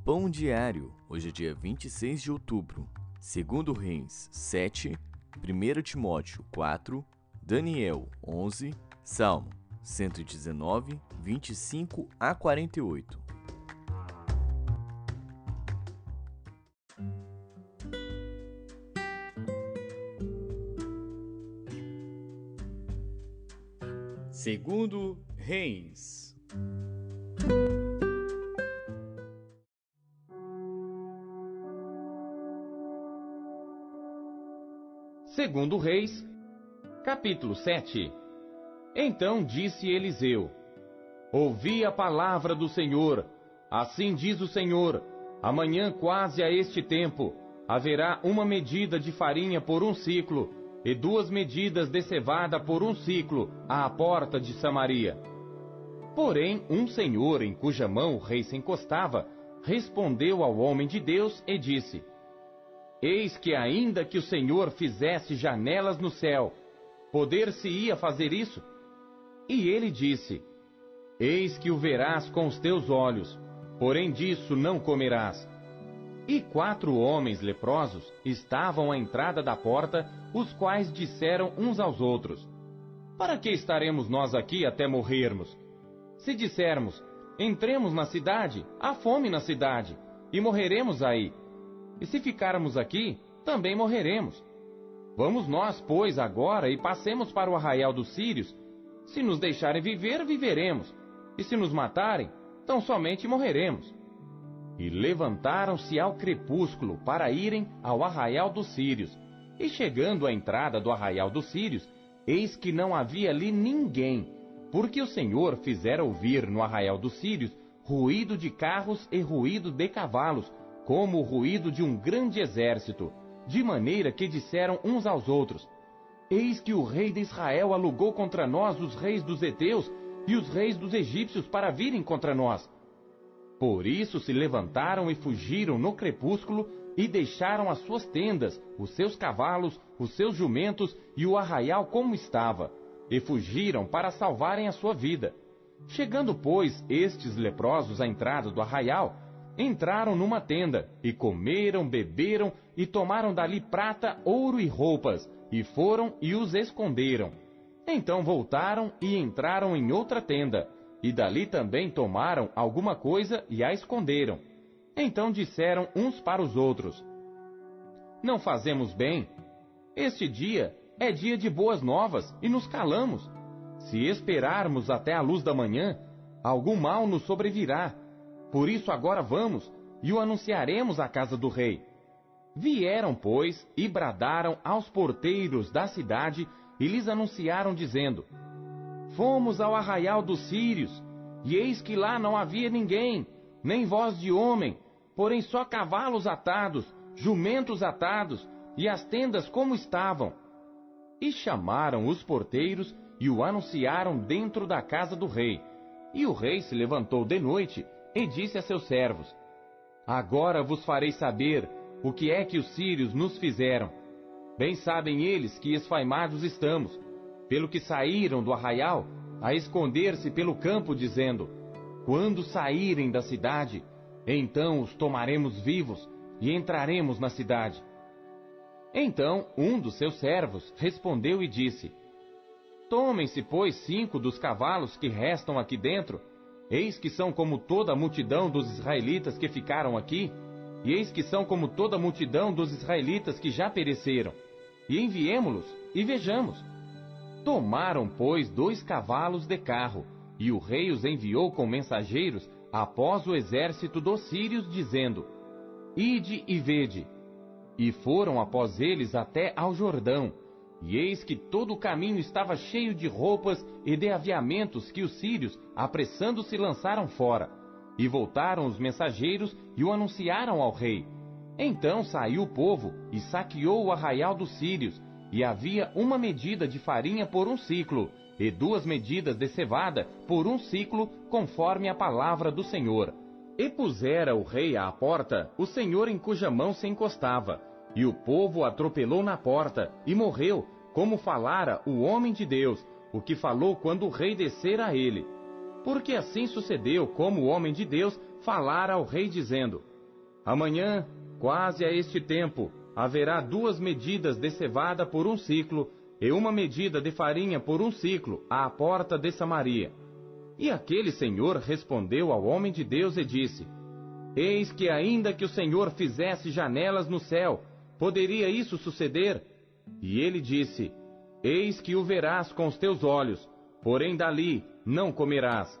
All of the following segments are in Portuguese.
Pão diário, hoje é dia 26 de outubro, 2 Reis 7, 1 Timóteo 4, Daniel 11, Salmo 119, 25 a 48. Segundo Reis. Segundo Reis, capítulo 7. Então disse Eliseu: Ouvi a palavra do Senhor. Assim diz o Senhor: amanhã, quase a este tempo, haverá uma medida de farinha por um ciclo, e 2 medidas de cevada por um ciclo, à porta de Samaria. Porém, um senhor em cuja mão o rei se encostava, respondeu ao homem de Deus e disse: Eis que ainda que o Senhor fizesse janelas no céu, poder-se-ia fazer isso? E ele disse: Eis que o verás com os teus olhos, porém disso não comerás. E 4 homens leprosos estavam à entrada da porta, os quais disseram uns aos outros: Para que estaremos nós aqui até morrermos? Se dissermos: Entremos na cidade, há fome na cidade, e morreremos aí. E se ficarmos aqui, também morreremos. Vamos nós, pois, agora e passemos para o arraial dos sírios. Se nos deixarem viver, viveremos. E se nos matarem, tão somente morreremos. E levantaram-se ao crepúsculo para irem ao arraial dos sírios. E chegando à entrada do arraial dos sírios, eis que não havia ali ninguém, porque o Senhor fizera ouvir no arraial dos sírios ruído de carros e ruído de cavalos, como o ruído de um grande exército, de maneira que disseram uns aos outros: Eis que o rei de Israel alugou contra nós os reis dos heteus e os reis dos egípcios para virem contra nós. Por isso se levantaram e fugiram no crepúsculo e deixaram as suas tendas, os seus cavalos, os seus jumentos e o arraial como estava, e fugiram para salvarem a sua vida. Chegando, pois, estes leprosos à entrada do arraial, entraram numa tenda, e comeram, beberam, e tomaram dali prata, ouro e roupas, e foram e os esconderam. Então voltaram e entraram em outra tenda, e dali também tomaram alguma coisa e a esconderam. Então disseram uns para os outros: Não fazemos bem? Este dia é dia de boas novas, e nos calamos. Se esperarmos até a luz da manhã, algum mal nos sobrevirá. Por isso agora vamos, e o anunciaremos à casa do rei. Vieram, pois, e bradaram aos porteiros da cidade, e lhes anunciaram, dizendo: Fomos ao arraial dos sírios, e eis que lá não havia ninguém, nem voz de homem, porém só cavalos atados, jumentos atados, e as tendas como estavam. E chamaram os porteiros, e o anunciaram dentro da casa do rei. E o rei se levantou de noite, e disse a seus servos: Agora vos farei saber o que é que os sírios nos fizeram. Bem sabem eles que esfaimados estamos, pelo que saíram do arraial, a esconder-se pelo campo, dizendo: Quando saírem da cidade, então os tomaremos vivos, e entraremos na cidade. Então um dos seus servos respondeu e disse: Tomem-se, pois, 5 dos cavalos que restam aqui dentro, eis que são como toda a multidão dos israelitas que ficaram aqui, e eis que são como toda a multidão dos israelitas que já pereceram, e enviemo-los, e vejamos. Tomaram, pois, 2 cavalos de carro, e o rei os enviou com mensageiros após o exército dos sírios, dizendo: Ide e vede. E foram após eles até ao Jordão, e eis que todo o caminho estava cheio de roupas e de aviamentos que os sírios, apressando-se, lançaram fora. E voltaram os mensageiros e o anunciaram ao rei. Então saiu o povo e saqueou o arraial dos sírios, e havia 1 medida de farinha por um ciclo, e 2 medidas de cevada por um ciclo, conforme a palavra do Senhor. E pusera o rei à porta o senhor em cuja mão se encostava, e o povo o atropelou na porta, e morreu, como falara o homem de Deus, o que falou quando o rei descera a ele. Porque assim sucedeu como o homem de Deus falara ao rei, dizendo: Amanhã, quase a este tempo, haverá 2 medidas de cevada por 1 siclo, e 1 medida de farinha por 1 siclo, à porta de Samaria. E aquele senhor respondeu ao homem de Deus e disse: Eis que ainda que o Senhor fizesse janelas no céu, poderia isso suceder? E ele disse: Eis que o verás com os teus olhos, porém dali não comerás.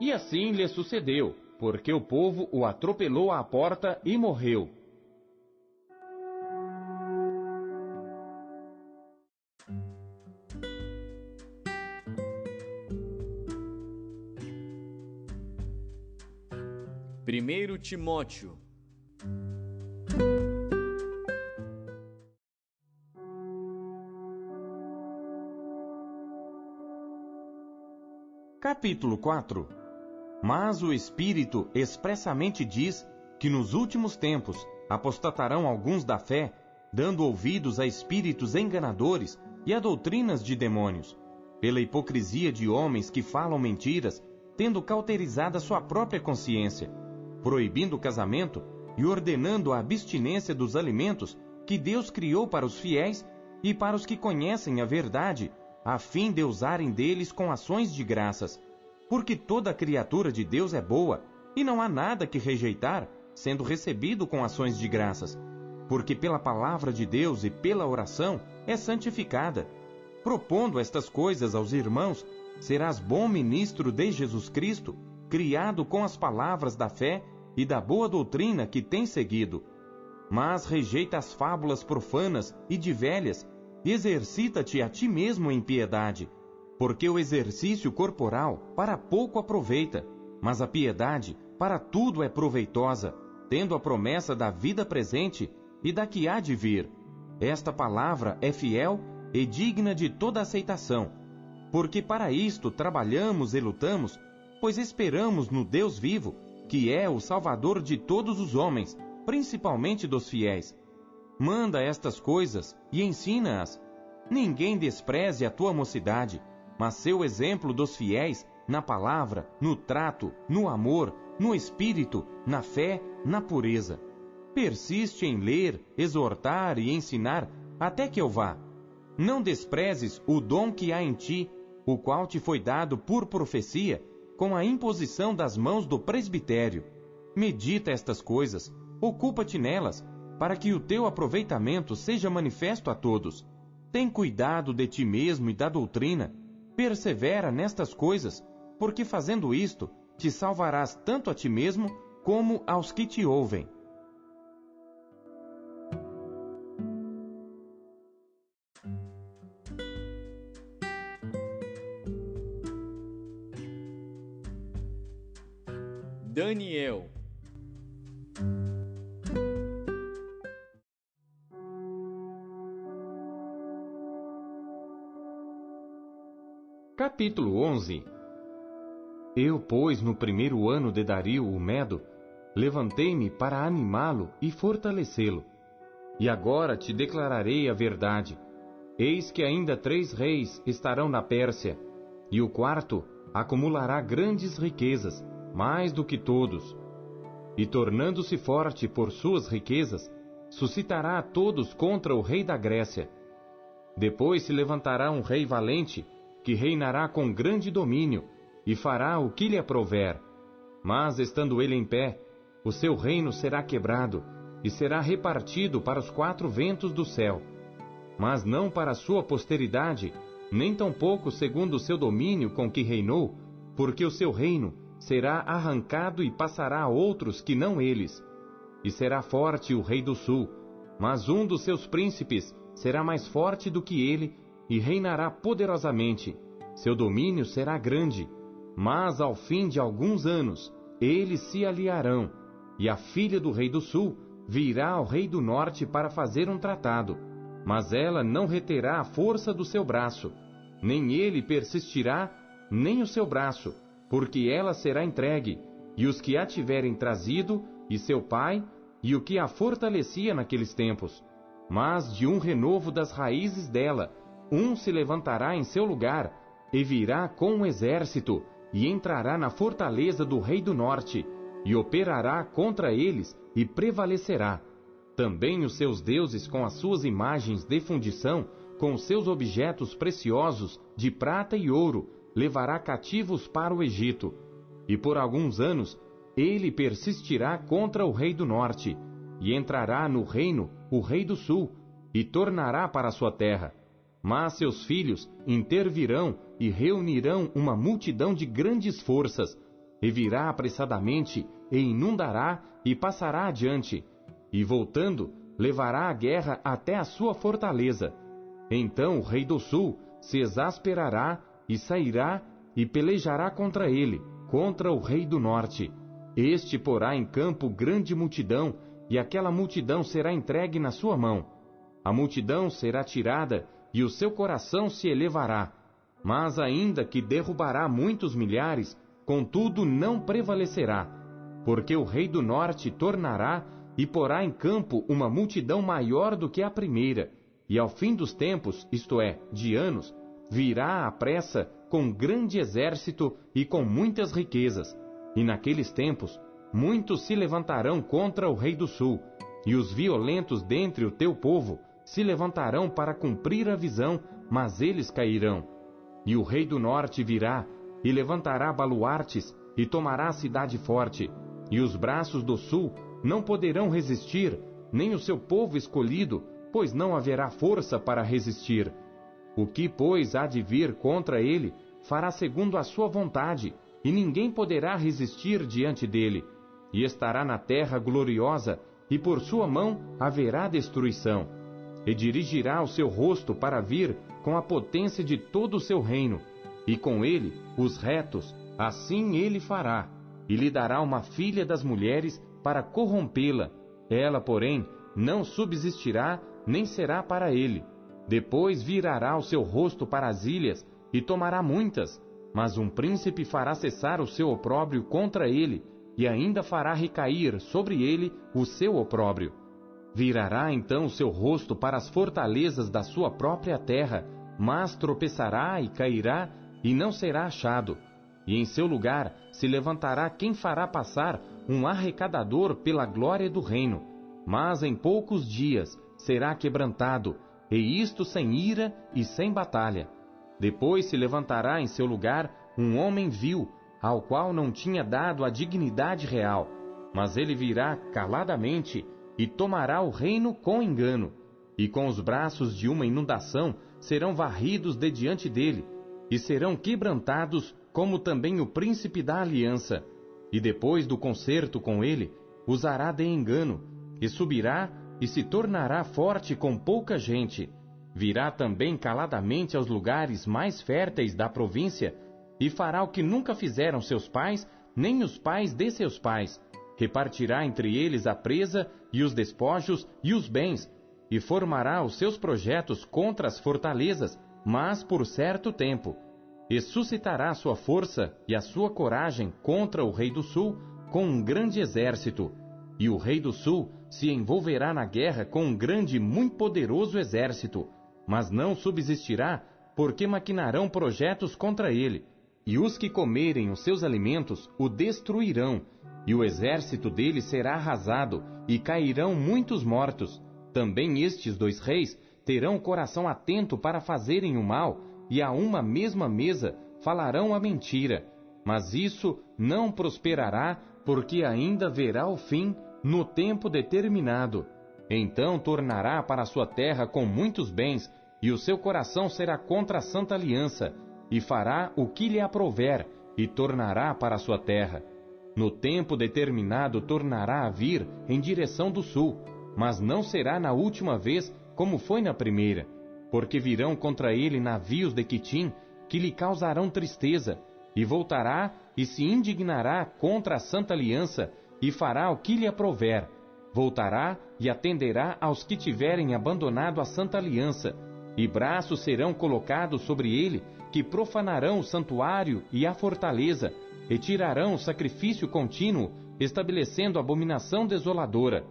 E assim lhe sucedeu, porque o povo o atropelou à porta e morreu. Primeiro Timóteo. Capítulo 4. Mas o Espírito expressamente diz que nos últimos tempos apostatarão alguns da fé, dando ouvidos a espíritos enganadores e a doutrinas de demônios, pela hipocrisia de homens que falam mentiras, tendo cauterizada sua própria consciência, proibindo o casamento e ordenando a abstinência dos alimentos que Deus criou para os fiéis e para os que conhecem a verdade, a fim de usarem deles com ações de graças. Porque toda criatura de Deus é boa, e não há nada que rejeitar, sendo recebido com ações de graças. Porque pela palavra de Deus e pela oração é santificada. Propondo estas coisas aos irmãos, serás bom ministro de Jesus Cristo, criado com as palavras da fé e da boa doutrina que tens seguido. Mas rejeita as fábulas profanas e de velhas, e exercita-te a ti mesmo em piedade, porque o exercício corporal para pouco aproveita, mas a piedade para tudo é proveitosa, tendo a promessa da vida presente e da que há de vir. Esta palavra é fiel e digna de toda aceitação, porque para isto trabalhamos e lutamos, pois esperamos no Deus vivo, que é o Salvador de todos os homens, principalmente dos fiéis. Manda estas coisas e ensina-as. Ninguém despreze a tua mocidade, mas seu exemplo dos fiéis na palavra, no trato, no amor, no espírito, na fé, na pureza. Persiste em ler, exortar e ensinar até que eu vá. Não desprezes o dom que há em ti, o qual te foi dado por profecia, com a imposição das mãos do presbitério. Medita estas coisas, ocupa-te nelas, para que o teu aproveitamento seja manifesto a todos. Tem cuidado de ti mesmo e da doutrina, persevera nestas coisas, porque fazendo isto, te salvarás tanto a ti mesmo, como aos que te ouvem. Daniel. Capítulo 11. Eu, pois, no 1º ano de Dario o Medo, levantei-me para animá-lo e fortalecê-lo. E agora te declararei a verdade. Eis que ainda 3 reis estarão na Pérsia, e o 4º acumulará grandes riquezas, mais do que todos. E tornando-se forte por suas riquezas, suscitará a todos contra o rei da Grécia. Depois se levantará um rei valente, que reinará com grande domínio, e fará o que lhe aprouver. Mas, estando ele em pé, o seu reino será quebrado, e será repartido para os 4 ventos do céu. Mas não para a sua posteridade, nem tampouco segundo o seu domínio com que reinou, porque o seu reino será arrancado e passará a outros que não eles. E será forte o rei do sul, mas um dos seus príncipes será mais forte do que ele, e reinará poderosamente. Seu domínio será grande, mas ao fim de alguns anos, eles se aliarão, e a filha do rei do sul virá ao rei do norte para fazer um tratado, mas ela não reterá a força do seu braço, nem ele persistirá, nem o seu braço, porque ela será entregue, e os que a tiverem trazido, e seu pai, e o que a fortalecia naqueles tempos. Mas de um renovo das raízes dela, um se levantará em seu lugar, e virá com um exército, e entrará na fortaleza do rei do norte, e operará contra eles e prevalecerá. Também os seus deuses com as suas imagens de fundição, com os seus objetos preciosos de prata e ouro, levará cativos para o Egito. E por alguns anos ele persistirá contra o rei do norte, e entrará no reino o rei do sul, e tornará para a sua terra. Mas seus filhos intervirão e reunirão uma multidão de grandes forças, e virá apressadamente, e inundará, e passará adiante, e voltando, levará a guerra até a sua fortaleza. Então o rei do sul se exasperará, e sairá, e pelejará contra ele, contra o rei do norte. Este porá em campo grande multidão, e aquela multidão será entregue na sua mão. A multidão será tirada, e o seu coração se elevará. Mas ainda que derrubará muitos milhares, contudo não prevalecerá, porque o rei do norte tornará e porá em campo uma multidão maior do que a primeira, e ao fim dos tempos, isto é, de anos, virá à pressa com grande exército e com muitas riquezas. E naqueles tempos, muitos se levantarão contra o rei do sul, e os violentos dentre o teu povo se levantarão para cumprir a visão, mas eles cairão. E o rei do norte virá, e levantará baluartes, e tomará a cidade forte, e os braços do sul não poderão resistir, nem o seu povo escolhido, pois não haverá força para resistir. O que, pois, há de vir contra ele, fará segundo a sua vontade, e ninguém poderá resistir diante dele. E estará na terra gloriosa, e por sua mão haverá destruição. E dirigirá o seu rosto para vir com a potência de todo o seu reino, e com ele os retos, assim ele fará, e lhe dará uma filha das mulheres para corrompê-la. Ela, porém, não subsistirá, nem será para ele. Depois virará o seu rosto para as ilhas, e tomará muitas, mas um príncipe fará cessar o seu opróbrio contra ele, e ainda fará recair sobre ele o seu opróbrio. Virará então o seu rosto para as fortalezas da sua própria terra, mas tropeçará e cairá, e não será achado. E em seu lugar se levantará quem fará passar um arrecadador pela glória do reino. Mas em poucos dias será quebrantado, e isto sem ira e sem batalha. Depois se levantará em seu lugar um homem vil, ao qual não tinha dado a dignidade real, mas ele virá caladamente e tomará o reino com engano, e com os braços de uma inundação serão varridos de diante dele, e serão quebrantados como também o príncipe da aliança. E depois do concerto com ele, usará de engano, e subirá e se tornará forte com pouca gente. Virá também caladamente aos lugares mais férteis da província, e fará o que nunca fizeram seus pais, nem os pais de seus pais. Repartirá entre eles a presa e os despojos e os bens, e formará os seus projetos contra as fortalezas, mas por certo tempo. E suscitará sua força e a sua coragem contra o rei do sul com um grande exército. E o rei do sul se envolverá na guerra com um grande e muito poderoso exército, mas não subsistirá, porque maquinarão projetos contra ele. E os que comerem os seus alimentos o destruirão, e o exército dele será arrasado, e cairão muitos mortos. Também estes dois reis terão o coração atento para fazerem o mal, e a uma mesma mesa falarão a mentira. Mas isso não prosperará, porque ainda verá o fim no tempo determinado. Então tornará para sua terra com muitos bens, e o seu coração será contra a santa aliança, e fará o que lhe aprouver, e tornará para sua terra. No tempo determinado tornará a vir em direção do sul, mas não será na última vez como foi na primeira, porque virão contra ele navios de Quitim, que lhe causarão tristeza, e voltará e se indignará contra a santa aliança, e fará o que lhe aprouver. Voltará e atenderá aos que tiverem abandonado a santa aliança, e braços serão colocados sobre ele, que profanarão o santuário e a fortaleza, e tirarão o sacrifício contínuo, estabelecendo abominação desoladora.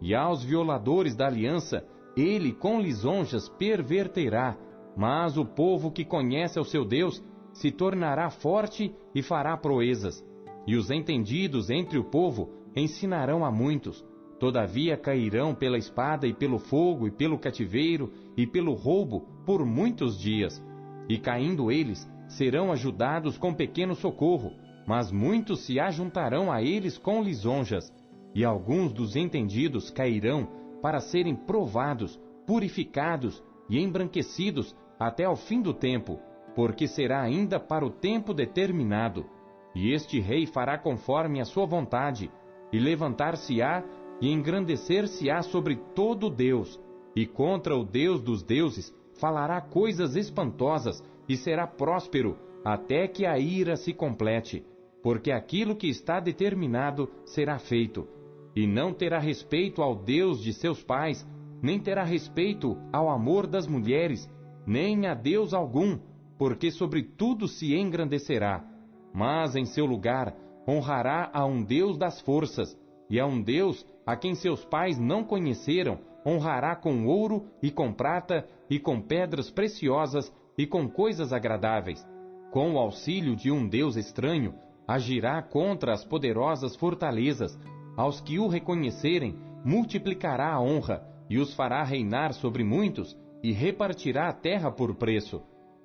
E aos violadores da aliança, ele com lisonjas perverterá, mas o povo que conhece ao seu Deus se tornará forte e fará proezas. e os entendidos entre o povo ensinarão a muitos. Todavia cairão pela espada e pelo fogo e pelo cativeiro e pelo roubo por muitos dias. E caindo eles, serão ajudados com pequeno socorro, mas muitos se ajuntarão a eles com lisonjas. E alguns dos entendidos cairão para serem provados, purificados e embranquecidos até ao fim do tempo, porque será ainda para o tempo determinado. E este rei fará conforme a sua vontade, e levantar-se-á e engrandecer-se-á sobre todo Deus, e contra o Deus dos deuses falará coisas espantosas, e será próspero até que a ira se complete, porque aquilo que está determinado será feito. E não terá respeito ao Deus de seus pais, nem terá respeito ao amor das mulheres, nem a Deus algum, porque sobre tudo se engrandecerá. Mas em seu lugar honrará a um Deus das forças, e a um Deus a quem seus pais não conheceram, honrará com ouro e com prata e com pedras preciosas e com coisas agradáveis. Com o auxílio de um Deus estranho, agirá contra as poderosas fortalezas. Aos que o reconhecerem, multiplicará a honra, e os fará reinar sobre muitos, e repartirá a terra por preço.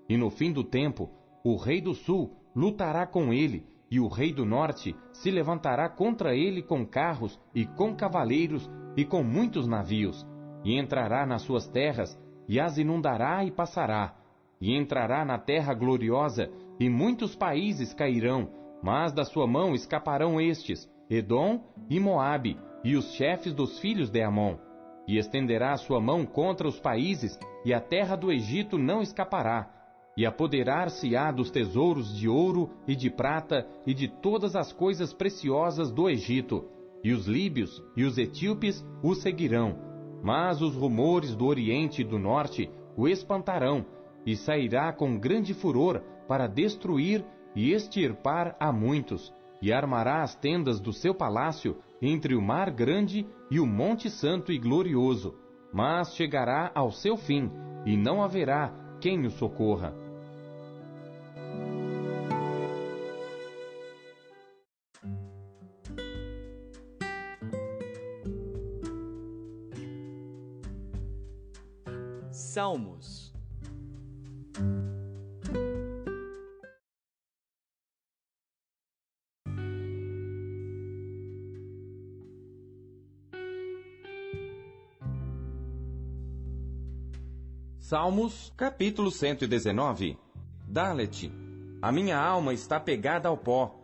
E no fim do tempo, o rei do sul lutará com ele, e o rei do norte se levantará contra ele com carros e com cavaleiros e com muitos navios, e entrará nas suas terras, e as inundará e passará, e entrará na terra gloriosa, e muitos países cairão, mas da sua mão escaparão estes, Edom e Moabe, e os chefes dos filhos de Amon. E estenderá a sua mão contra os países, e a terra do Egito não escapará. E apoderar-se-á dos tesouros de ouro e de prata e de todas as coisas preciosas do Egito. E os líbios e os etíopes o seguirão. Mas os rumores do Oriente e do Norte o espantarão, e sairá com grande furor para destruir e extirpar a muitos. E armará as tendas do seu palácio entre o mar grande e o monte santo e glorioso. Mas chegará ao seu fim, e não haverá quem o socorra. Salmos. Salmos, capítulo 119. Dalet, a minha alma está pegada ao pó.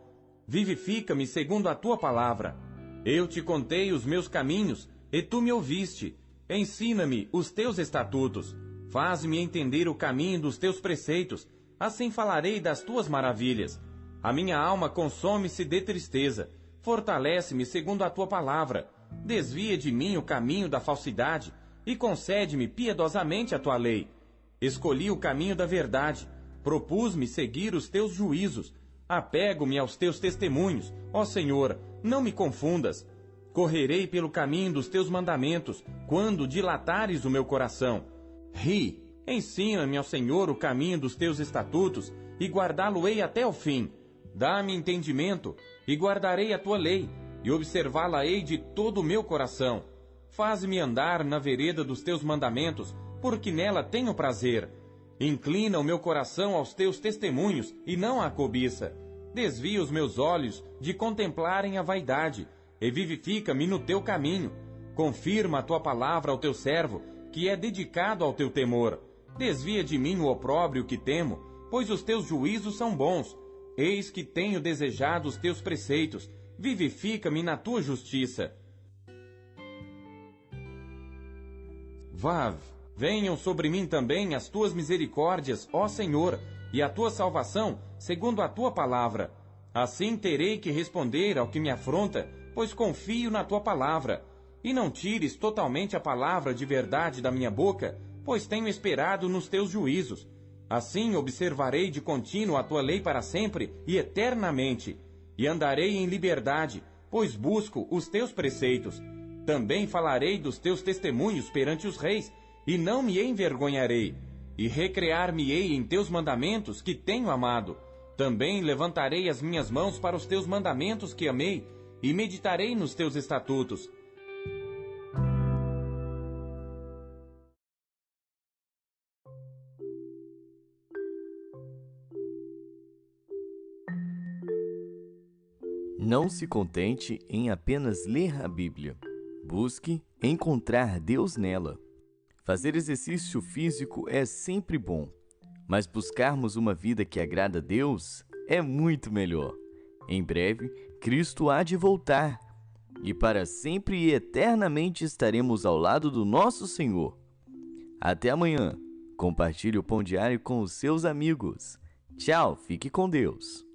Vivifica-me segundo a tua palavra. Eu te contei os meus caminhos, e tu me ouviste. Ensina-me os teus estatutos. Faz-me entender o caminho dos teus preceitos. Assim falarei das tuas maravilhas. A minha alma consome-se de tristeza. Fortalece-me segundo a tua palavra. Desvia de mim o caminho da falsidade, e concede-me piedosamente a tua lei. Escolhi o caminho da verdade, propus-me seguir os teus juízos. Apego-me aos teus testemunhos, ó Senhor, não me confundas. Correrei pelo caminho dos teus mandamentos, quando dilatares o meu coração. Ensina-me, ó Senhor, o caminho dos teus estatutos, e guardá-lo-ei até o fim. Dá-me entendimento, e guardarei a tua lei, e observá-la-ei de todo o meu coração. Faz-me andar na vereda dos teus mandamentos, porque nela tenho prazer. Inclina o meu coração aos teus testemunhos, e não à cobiça. Desvia os meus olhos de contemplarem a vaidade, e vivifica-me no teu caminho. Confirma a tua palavra ao teu servo, que é dedicado ao teu temor. Desvia de mim o opróbrio que temo, pois os teus juízos são bons. Eis que tenho desejado os teus preceitos, vivifica-me na tua justiça. Venham sobre mim também as tuas misericórdias, ó Senhor, e a tua salvação, segundo a tua palavra. Assim terei que responder ao que me afronta, pois confio na tua palavra. E não tires totalmente a palavra de verdade da minha boca, pois tenho esperado nos teus juízos. Assim observarei de contínuo a tua lei para sempre e eternamente, e andarei em liberdade, pois busco os teus preceitos. Também falarei dos teus testemunhos perante os reis, e não me envergonharei, e recrear-me-ei em teus mandamentos que tenho amado. Também levantarei as minhas mãos para os teus mandamentos que amei, e meditarei nos teus estatutos. Não se contente em apenas ler a Bíblia. Busque encontrar Deus nela. Fazer exercício físico é sempre bom, mas buscarmos uma vida que agrada a Deus é muito melhor. Em breve, Cristo há de voltar, e para sempre e eternamente estaremos ao lado do nosso Senhor. Até amanhã. Compartilhe o Pão Diário com os seus amigos. Tchau, fique com Deus.